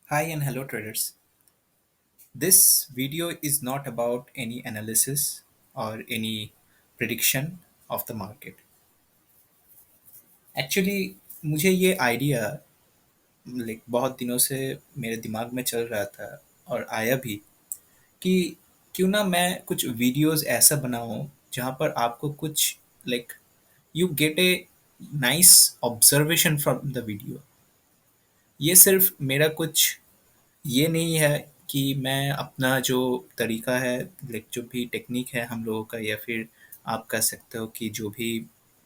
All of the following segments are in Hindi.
Hi and hello traders. This video is not about any analysis or any prediction of the market. Actually मुझे ये आइडिया बहुत दिनों से मेरे दिमाग में चल रहा था और आया भी कि क्यों ना मैं कुछ वीडियोस ऐसा बनाऊं जहां पर आपको कुछ like you get a nice observation from the video. ये सिर्फ मेरा कुछ ये नहीं है कि मैं अपना जो तरीका है जो भी टेक्निक है हम लोगों का या फिर आप कह सकते हो कि जो भी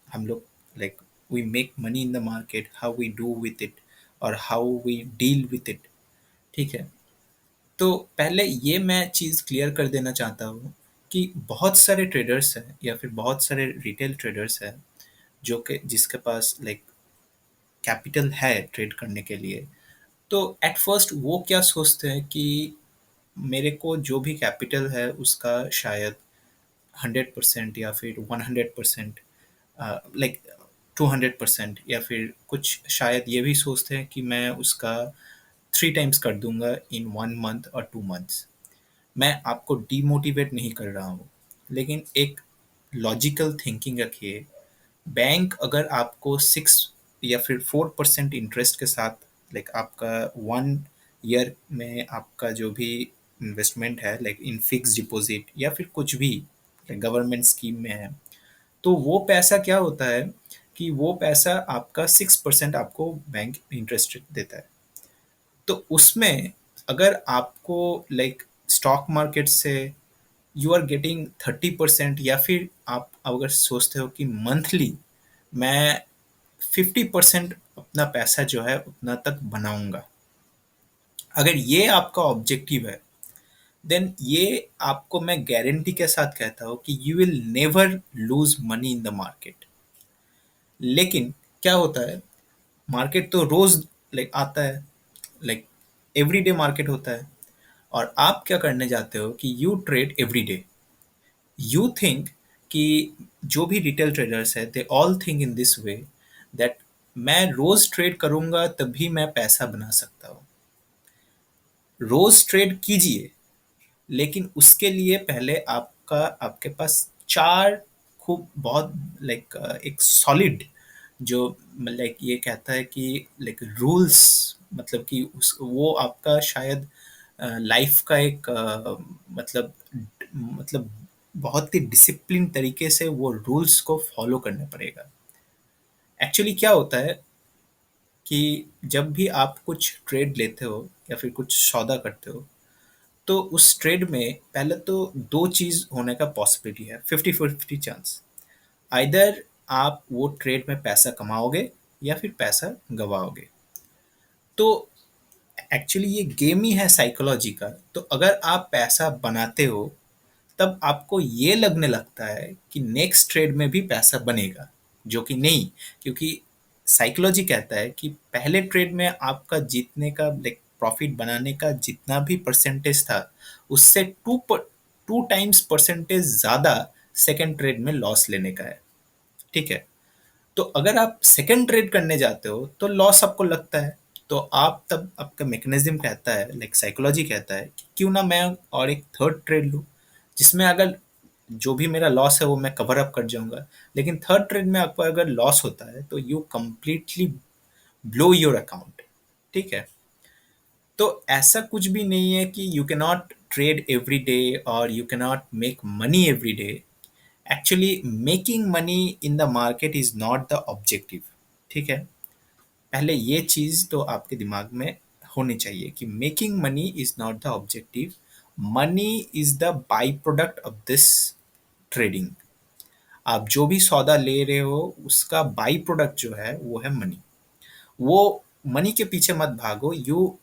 हम लोग like we make money in the market how we do with it और how we deal with it. ठीक है, तो पहले ये मैं चीज़ क्लियर कर देना चाहता हूँ कि बहुत सारे ट्रेडर्स हैं या फिर बहुत सारे रिटेल ट्रेडर्स हैं जो कि जिसके पास कैपिटल है ट्रेड करने के लिए। तो एट फर्स्ट वो क्या सोचते हैं कि मेरे को जो भी कैपिटल है उसका शायद 100% या फिर 100% लाइक 200% या फिर कुछ शायद ये भी सोचते हैं कि मैं उसका 3 टाइम्स कर दूंगा इन 1 मंथ और 2 मंथ्स। मैं आपको डीमोटिवेट नहीं कर रहा हूँ, लेकिन एक लॉजिकल थिंकिंग रखिए। बैंक अगर आपको 6 या फिर 4% इंटरेस्ट के साथ आपका 1 ईयर में आपका जो भी इन्वेस्टमेंट है इन फिक्स डिपॉजिट या फिर कुछ भी गवर्नमेंट स्कीम में है, तो वो पैसा क्या होता है कि वो पैसा आपका 6% आपको बैंक इंटरेस्ट देता है। तो उसमें अगर आपको स्टॉक मार्केट से यू आर गेटिंग 30%, या फिर आप अगर सोचते हो कि मंथली मैं 50% अपना पैसा जो है उतना तक बनाऊंगा, अगर ये आपका ऑब्जेक्टिव है देन ये आपको मैं गारंटी के साथ कहता हूँ कि you will never lose money in the market. लेकिन क्या होता है, मार्केट तो रोज आता है, लाइक एवरीडे मार्केट होता है, और आप क्या करने जाते हो कि you trade every day. You think कि जो भी रिटेल ट्रेडर्स है they all think in this way that मैं रोज ट्रेड करूंगा तभी मैं पैसा बना सकता हूँ। रोज ट्रेड कीजिए, लेकिन उसके लिए पहले आपके पास चार खूब बहुत एक सॉलिड जो ये कहता है कि रूल्स, मतलब कि उस वो आपका शायद लाइफ का एक मतलब बहुत ही डिसिप्लिन तरीके से वो रूल्स को फॉलो करना पड़ेगा। एक्चुअली क्या होता है कि जब भी आप कुछ ट्रेड लेते हो या फिर कुछ सौदा करते हो, तो उस ट्रेड में पहले तो दो चीज होने का पॉसिबिलिटी है, 50-50 चांस। आइदर आप वो ट्रेड में पैसा कमाओगे या फिर पैसा गवाओगे। तो एक्चुअली ये गेम ही है साइकोलॉजी का। तो अगर आप पैसा बनाते हो तब आपको ये लगने लगता है कि नेक्स्ट ट्रेड में भी पैसा बनेगा, जो कि नहीं। क्योंकि साइकोलॉजी कहता है कि पहले ट्रेड में आपका जीतने का प्रॉफिट बनाने का जितना भी परसेंटेज था उससे 2 टाइम्स परसेंटेज ज़्यादा सेकेंड ट्रेड में लॉस लेने का है। ठीक है, तो अगर आप सेकंड ट्रेड करने जाते हो तो लॉस आपको लगता है। तो आप तब आपका मैकेनिज्म कहता है, साइकोलॉजी कहता है कि क्यों ना मैं और एक थर्ड ट्रेड लूँ, जिसमें अगर जो भी मेरा लॉस है वो मैं कवर अप कर जाऊंगा। लेकिन थर्ड ट्रेड में आपको अगर लॉस होता है तो you completely blow your account. ठीक है, तो ऐसा कुछ भी नहीं है कि you can not trade every day और you can not make money every day. Actually making money in the market is not the objective. ठीक है, पहले ये चीज तो आपके दिमाग में होनी चाहिए कि making money is not the objective. Money is the by product of this trading. आप जो भी सौदा ले रहे हो उसका बाई प्रोडक्ट जो है वो है मनी। वो मनी के पीछे मत भागो। यू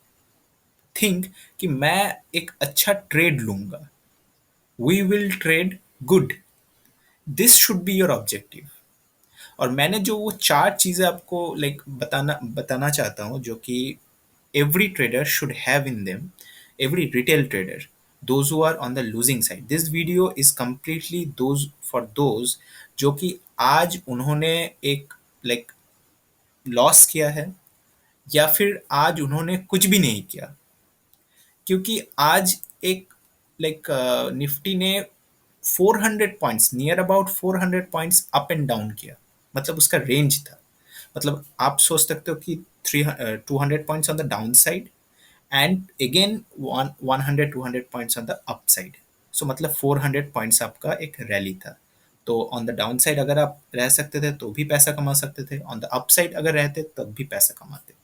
थिंक कि मैं एक अच्छा ट्रेड लूंगा, we will trade good, this should be your objective. और मैंने जो वो चार चीज़ें आपको बताना बताना चाहता हूँ जो कि every trader should have in them, every retail trader, those who are on the losing side. This video is completely those for those जो कि आज उन्होंने एक लॉस किया है या फिर आज उन्होंने कुछ भी नहीं किया। क्योंकि आज एक निफ्टी ने 400 points, near about 400 points up and down किया, मतलब उसका रेंज था। मतलब आप सोच सकते हो कि 200 points on the down side and again 100 points on the up side. So मतलब 400 पॉइंट्स आपका एक रैली था। तो ऑन द डाउन साइड अगर आप रह सकते थे तो भी पैसा कमा सकते थे, ऑन द अप साइड अगर रहते तब भी पैसा कमाते।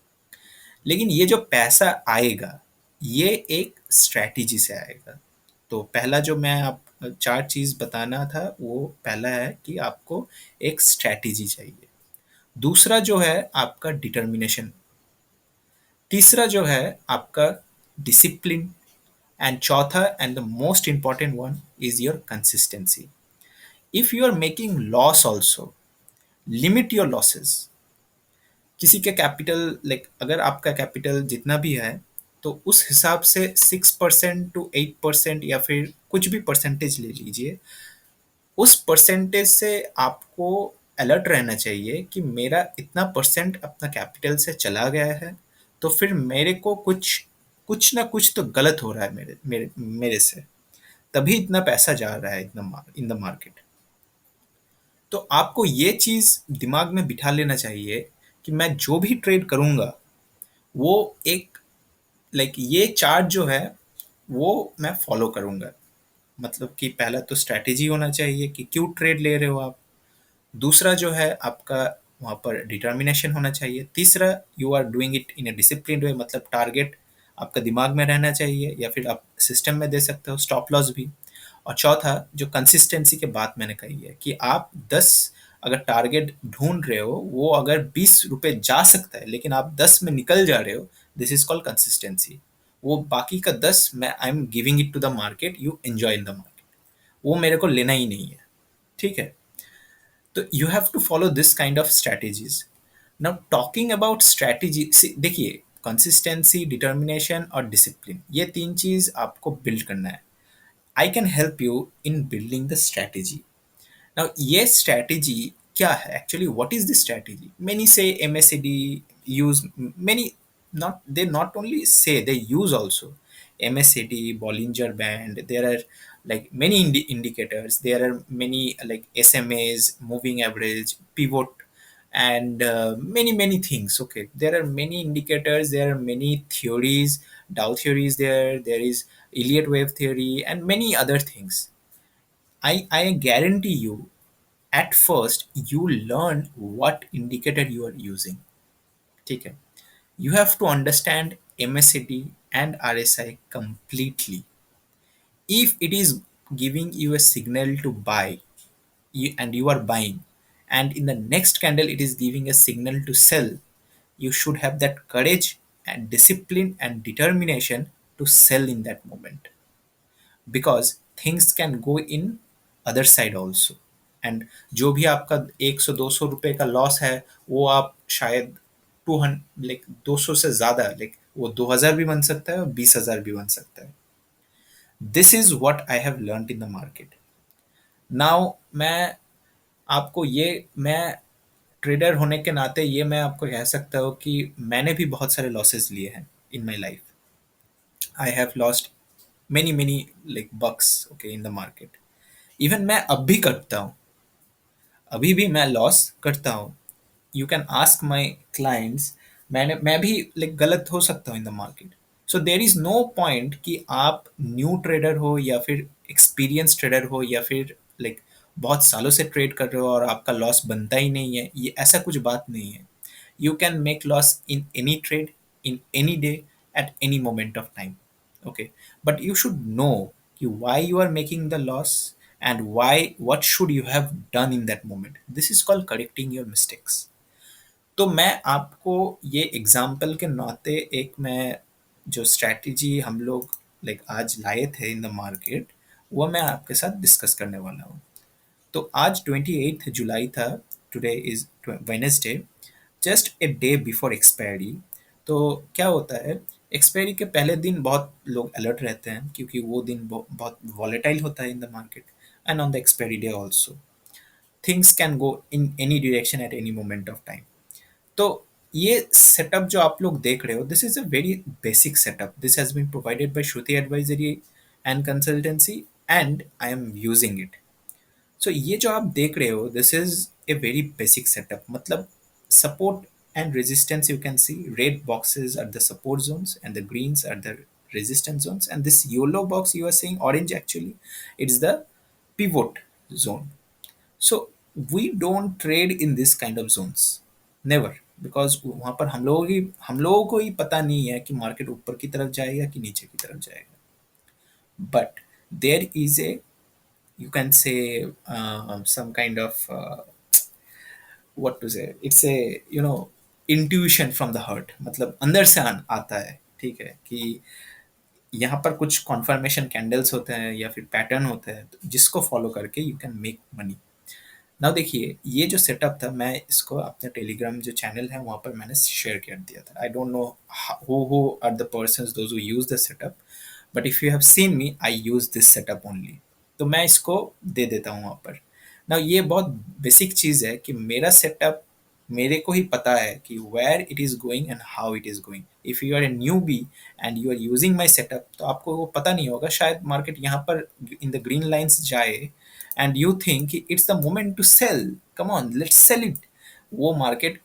लेकिन ये जो पैसा आएगा, ये एक स्ट्रैटेजी से आएगा। तो पहला जो मैं आप चार चीज बताना था, वो पहला है कि आपको एक स्ट्रैटेजी चाहिए। दूसरा जो है आपका डिटर्मिनेशन। तीसरा जो है आपका डिसिप्लिन। एंड चौथा and the most important one is your consistency. If you are making loss also, limit your losses. किसी के कैपिटल अगर आपका कैपिटल जितना भी है, तो उस हिसाब से 6% to 8% या फिर कुछ भी परसेंटेज ले लीजिए। उस परसेंटेज से आपको अलर्ट रहना चाहिए कि मेरा इतना परसेंट अपना कैपिटल से चला गया है, तो फिर मेरे को कुछ कुछ ना कुछ तो गलत हो रहा है मेरे मेरे मेरे से, तभी इतना पैसा जा रहा है इतना इन द मार्केट। तो आपको ये चीज़ दिमाग में बिठा लेना चाहिए कि मैं जो भी ट्रेड करूँगा, वो एक ये चार्ट जो है वो मैं फॉलो करूँगा। मतलब कि पहला तो स्ट्रैटेजी होना चाहिए कि क्यों ट्रेड ले रहे हो आप। दूसरा जो है आपका वहाँ पर डिटर्मिनेशन होना चाहिए। तीसरा, you are doing it in a discipline way, मतलब टारगेट आपका दिमाग में रहना चाहिए, या फिर आप सिस्टम में दे सकते हो स्टॉप लॉस भी। और चौथा, जो कंसिस्टेंसी की बात मैंने कही है कि आप 10 अगर टारगेट ढूंढ रहे हो, वो अगर 20 रुपए जा सकता है लेकिन आप 10 में निकल जा रहे हो, दिस इज कॉल्ड कंसिस्टेंसी। वो बाकी का 10 मैं I am giving it to the market, you enjoy in the market, वो मेरे को लेना ही नहीं है। ठीक है। तो you have to follow this kind of strategies. Now talking about strategy, देखिए, कंसिस्टेंसी, डिटर्मिनेशन और डिसिप्लिन, ये तीन चीज आपको बिल्ड करना है। I can help you in building the strategy. Now ये स्ट्रैटेजी क्या है actually? What is the strategy? Many say MACD use many, not they not only say, they use also MACD, Bollinger Band. There are many indicators. There are many SMAs, moving average, pivot, and many things. Okay, there are many indicators. There are many theories. Dow theory is there. There is Elliott wave theory and many other things. I guarantee you, at first you learn what indicator you are using. ठीक है? You have to understand MACD and RSI completely. If it is giving you a signal to buy, and you are buying, and in the next candle it is giving a signal to sell, you should have that courage and discipline and determination to sell in that moment, because things can go in other side also. And जो भी आपका 100-200 रुपए का लॉस है, वो आप शायद 200 200 से ज्यादा वो 2000 भी बन सकता है और 20,000 भी बन सकता है। This is what I have learn in the market. Now मैं ट्रेडर होने के नाते ये मैं आपको कह सकता हूँ कि मैंने भी बहुत सारे लॉसेस लिए हैं in my life. I have lost many bucks, okay, in the market. Even मैं अब भी करता हूँ, अभी भी मैं लॉस करता हूँ। You can ask my clients, मैं भी गलत हो सकता हूँ in the market. So there is no point कि आप न्यू ट्रेडर हो या फिर एक्सपीरियंस ट्रेडर हो या फिर बहुत सालों से ट्रेड कर रहे हो और आपका लॉस बनता ही नहीं है, ये ऐसा कुछ बात नहीं है। You can make loss in any trade, in any day, at any moment of time. Okay, but you should know why you are making the loss, and what should you have done in that moment. This is called correcting your mistakes. तो मैं आपको ये एग्जाम्पल के नाते एक मैं जो स्ट्रैटेजी हम लोग आज लाए थे इन द मार्केट, वो मैं आपके साथ डिस्कस करने वाला हूँ। तो आज 28 जुलाई था। Today is Wednesday, just a day before expiry. तो क्या होता है, एक्सपायरी के पहले दिन बहुत लोग अलर्ट रहते हैं क्योंकि वो दिन बहुत वॉलेटाइल होता है in the market. And on the expiry day also things can go in any direction at any moment of time. तो ये सेटअप जो आप लोग देख रहे हो, this is a very basic setup, this has been provided by Shruti advisory and consultancy and I am using it. So ये जो आप देख रहे हो, this is a very basic setup, मतलब support and resistance, you can C red boxes are the support zones and the greens are the resistance zones, and this yellow box you are seeing, orange actually, it's the pivot zone. So we don't trade in this kind of zones, never, because वहां पर हम लोगों को ही पता नहीं है कि मार्केट ऊपर की तरफ जाएगा कि नीचे की तरफ जाएगा, but there is a, you can say, some kind of what to say, it's a, intuition from the heart, मतलब अंदर से आता है, ठीक है, कि यहाँ पर कुछ कॉन्फर्मेशन कैंडल्स होते हैं या फिर पैटर्न होते हैं, तो जिसको फॉलो करके you can make money. Now देखिए, ये जो सेटअप था, मैं इसको अपने टेलीग्राम जो चैनल है वहाँ पर मैंने शेयर कर दिया था। I don't know who are the persons those who use the setup, but if you have seen me, I use this setup only. तो मैं इसको दे देता हूँ वहाँ पर। ना ये बहुत बेसिक चीज़ है कि मेरा सेटअप, मेरे को ही पता है कि where it is going and how it is going. If you are a newbie and you are using my setup, तो आपको वो पता नहीं होगा, शायद मार्केट यहाँ पर इन द ग्रीन लाइन्स जाए and you think it's the moment to sell, come on let's sell it. वो मार्केट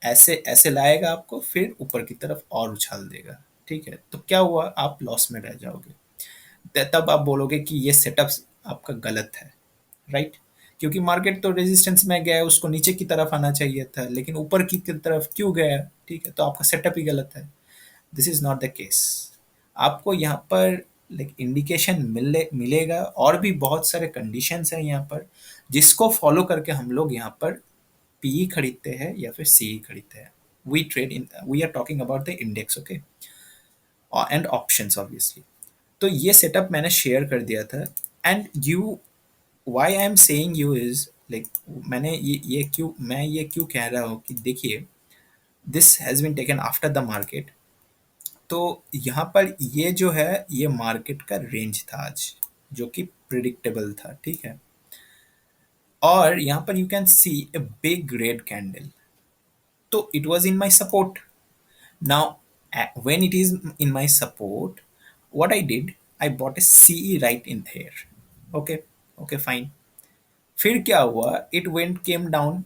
ऐसे ऐसे लाएगा आपको, फिर ऊपर की तरफ और उछाल देगा, ठीक है। तो क्या हुआ, आप लॉस में रह जाओगे। तब आप बोलोगे कि ये सेटअप आपका गलत है, राइट? क्योंकि मार्केट तो रेजिस्टेंस में गया है, उसको नीचे की तरफ आना चाहिए था, लेकिन ऊपर की तरफ क्यों गया, ठीक है, तो आपका सेटअप ही गलत है। This is not the case. आपको यहाँ पर लाइक इंडिकेशन मिलेगा, और भी बहुत सारे कंडीशंस हैं यहाँ पर, जिसको फॉलो करके हम लोग यहाँ पर पीई खरीदते हैं या फिर सीई खरीदते हैं। We are talking about the index, okay, and options obviously. तो ये सेटअप मैंने शेयर कर दिया था। And you, why I am saying you is like, मैंने ये क्यों कह रहा हूँ कि देखिए, this has been taken after the market. तो यहाँ पर ये जो है, ये मार्केट का रेंज था आज, जो कि प्रिडिक्टेबल था, ठीक है। और यहाँ पर you can see a big red candle, तो it was in my support. Now when it is in my support, what I did, I bought a CE right in here, okay, okay fine। फिर क्या हुआ, इट वेंट केम डाउन,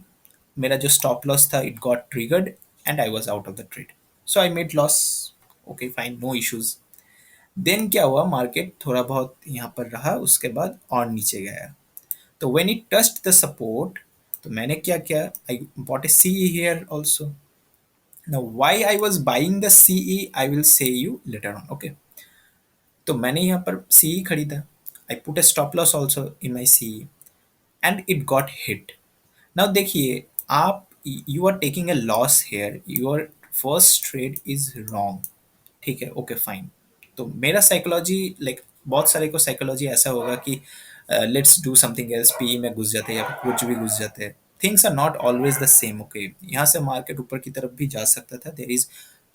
मेरा जो स्टॉप लॉस था it got triggered and I was out of the trade, so I made loss, okay fine, no issues. Then क्या हुआ, मार्केट थोड़ा बहुत यहाँ पर रहा, उसके बाद और नीचे गया। तो when it touched the support, तो मैंने क्या किया, I bought a CE here also. Now why I was buying the CE, I will say you later on, okay. तो मैंने यहाँ पर सीई खरीदा, I put a stop loss also in my CE and it got hit. Now देखिए, आप, you are taking a loss here, your first trade is wrong, ठीक है, ओके फाइन। तो मेरा साइकोलॉजी लाइक, बहुत सारे को साइकोलॉजी ऐसा होगा कि let's do something else, PE में घुस जाते हैं या फिर कुछ भी घुस जाते हैं। Things are not always the same, okay. यहाँ से मार्केट ऊपर की तरफ भी जा सकता था, देर इज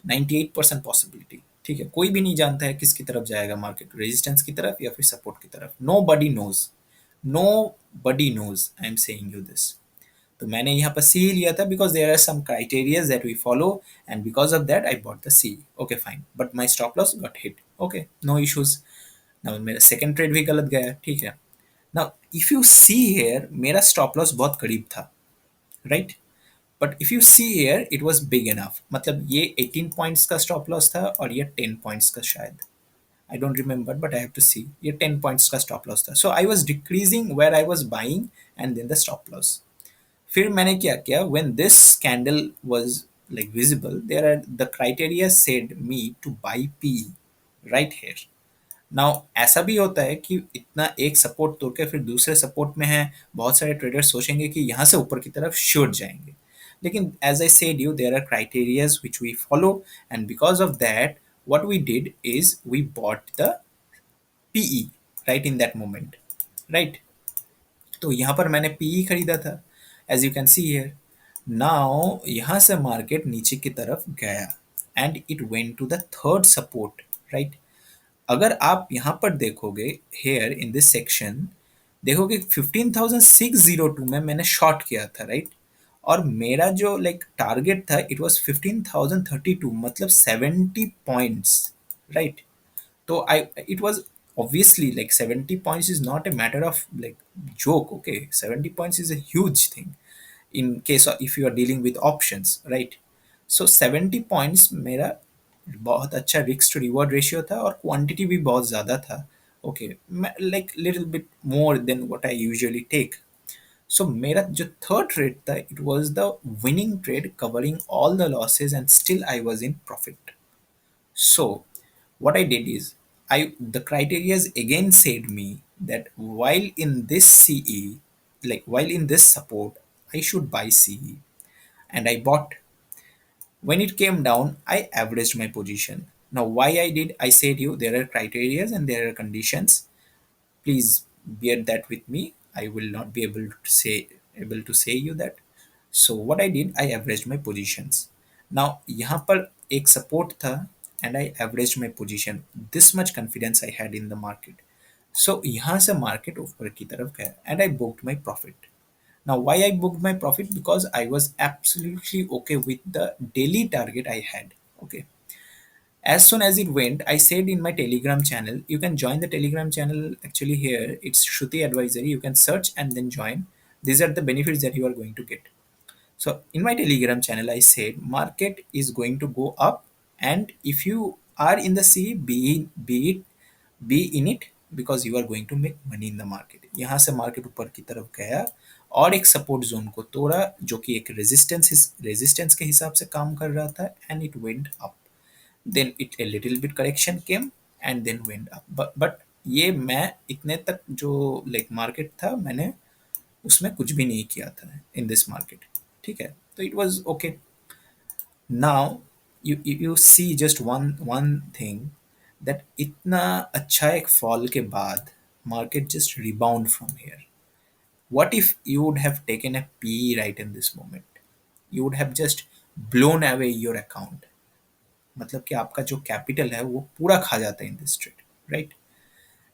98% पॉसिबिलिटी, ठीक है। कोई भी नहीं जानता है किसकी तरफ जाएगा मार्केट, रेजिस्टेंस की तरफ या फिर सपोर्ट की तरफ, nobody knows, nobody knows, I am saying you this. तो मैंने यहाँ पर सी लिया था because there are some criteria that we follow, and because of that I bought the CE, okay fine, but my stop loss got hit, okay, no issues. Now मेरा सेकंड ट्रेड भी गलत गया, ठीक है। Now if you see here, मेरा स्टॉप लॉस बहुत करीब था, right, but if you see here it was big enough, मतलब ये 18 पॉइंट्स का स्टॉप लॉस था और ये 10 पॉइंट्स का शायद, I don't remember but I have to see, ये 10 पॉइंट्स का स्टॉप लॉस था। So I was decreasing where I was buying and then the stop loss. फिर मैंने क्या किया, when this candle was like visible, there are the criteria said me to buy PE right here। Now ऐसा भी होता है कि इतना एक सपोर्ट तोड़ के फिर दूसरे सपोर्ट में है, बहुत सारे ट्रेडर्स सोचेंगे कि यहाँ से ऊपर की तरफ शॉर्ट जाएंगे, लेकिन as I said you, there are criterias which we follow, and because of that what we did is we bought the PE right in that moment, right। तो यहाँ पर मैंने पीई खरीदा था, as you can see here. Now यहाँ से मार्केट नीचे की तरफ गया and it went to the third support, right. अगर आप यहाँ पर देखोगे, हेयर इन दिस सेक्शन देखोगे 15,602 में मैंने शॉर्ट किया था, राइट। और मेरा जो लाइक टारगेट था इट वाज 15,032, मतलब 70 पॉइंट्स, राइट? तो आई it was obviously like 70 points is not a matter of like joke. Okay, 70 points is a huge thing in case of if you are dealing with options, right? So 70 points मेरा बहुत अच्छा रिस्क टू रिवॉर्ड रेशियो था और क्वांटिटी भी बहुत ज़्यादा था. Okay, like little bit more than what I usually take. So मेरा जो थर्ड ट्रेड था it was the winning trade covering all the losses and still I was in profit. So what I did is I the criterias again said me that while in this CE, like while in this support, I should buy CE, and I bought. When it came down, I averaged my position. Now why I did, I said you there are criterias and there are conditions. Please bear that with me. I will not be able to say you that. So what I did, I averaged my positions. Now यहाँ पर एक support था and I averaged my position. This much confidence I had in the market. So यहाँ से market ऊपर की तरफ गया and I booked my profit. Now why I booked my profit? Because I was absolutely okay with the daily target I had. Okay, as soon as it went, I said in my Telegram channel, you can join the Telegram channel actually here. It's Shruti Advisory. You can search and then join. These are the benefits that you are going to get. So in my Telegram channel, I said market is going to go up, and if you are in the C, be in it because you are going to make money in the market. यहाँ से market ऊपर की तरफ गया और एक support zone को तोड़ा जो कि एक resistance के हिसाब से काम कर रहा था and it went up. Then it a little bit correction came and then went up. But ये मैं इतने तक जो like market था मैंने उसमें कुछ भी नहीं किया था in this market. ठीक है, तो it was okay. Now you see just one thing that इतना अच्छा एक fall के बाद market just rebound from here. What if you would have taken a PE right in this moment? You would have just blown away your account. मतलब कि आपका जो कैपिटल है वो पूरा खा जाता है in this trade, right?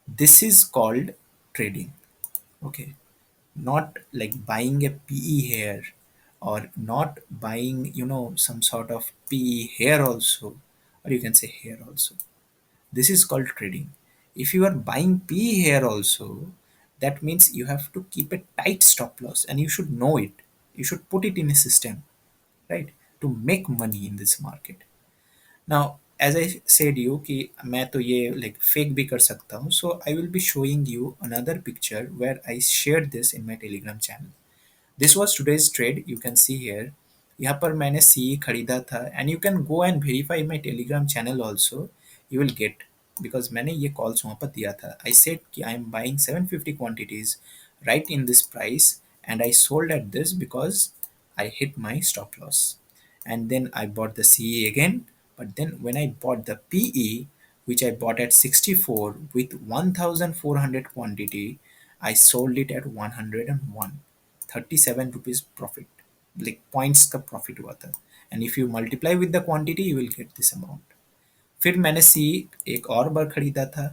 This is called trading. Okay, not like buying a PE here or not buying some sort of PE here also, or you can say here also. This is called trading. If you are buying PE here also, that means you have to keep a tight stop loss and you should know it. You should put it in a system, right, to make money in this market. Now as I said you कि मैं तो ये लाइक फेक भी कर सकता हूँ. So I will be showing you another picture where I share this in my Telegram channel. This was today's trade. You can see here. यहाँ पर मैंने सी खरीदा था and you can go and verify my Telegram channel also. You will get, because मैंने ये कॉल्स वहाँ पर दिया था. आई सेड कि I am buying 750 quantities right in this price and I sold at this because I hit my stop loss. And then I bought the CE again. But then when I bought the PE, which I bought at 64 with 1400 quantity, I sold it at 101. 37 rupees profit. Like points का profit हुआ था. And if you multiply with the quantity, you will get this amount. फिर मैंने सी एक और बार खरीदा था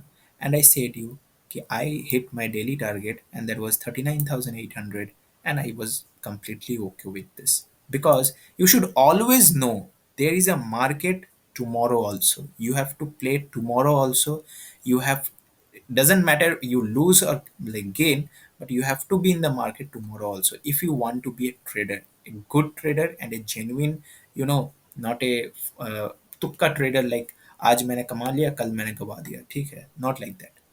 एंड आई सेड यू कि I hit my daily target and that was 39,800 and I was completely okay with this because you should always know there is a market tomorrow also. You have to play tomorrow also. You have, doesn't matter you lose or like gain, but you have to be in the market tomorrow also if you want to be a trader, a good trader and a genuine, not a तुक्का ट्रेडर लाइक आज मैंने कमा लिया कल मैंने गवा दिया. ठीक है, not like that.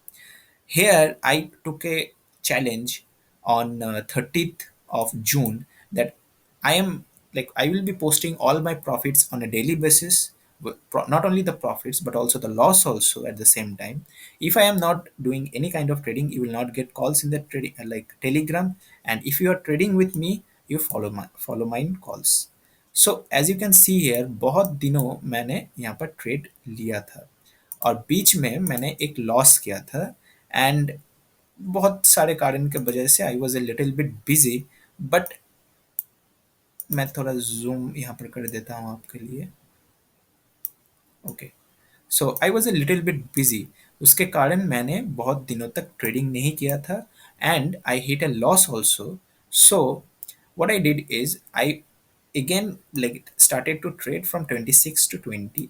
Here I took a challenge on 30th of June that I am like I will be posting all my profits on a daily basis, not only the profits but also the loss also at the same time. If I am not doing any kind of trading, you will not get calls in the trading like Telegram, and if you are trading with me, you follow my calls. So as you can see here, बहुत दिनों मैंने यहाँ पर ट्रेड लिया था और बीच में मैंने एक लॉस किया था एंड बहुत सारे कारण के वजह से I was a little bit busy. But मैं थोड़ा जूम यहाँ पर कर देता हूँ आपके लिए. Okay, so I was a little bit busy. उसके कारण मैंने बहुत दिनों तक ट्रेडिंग नहीं किया था and I hit a loss also. So what I did is I again like started to trade from 26 to 20.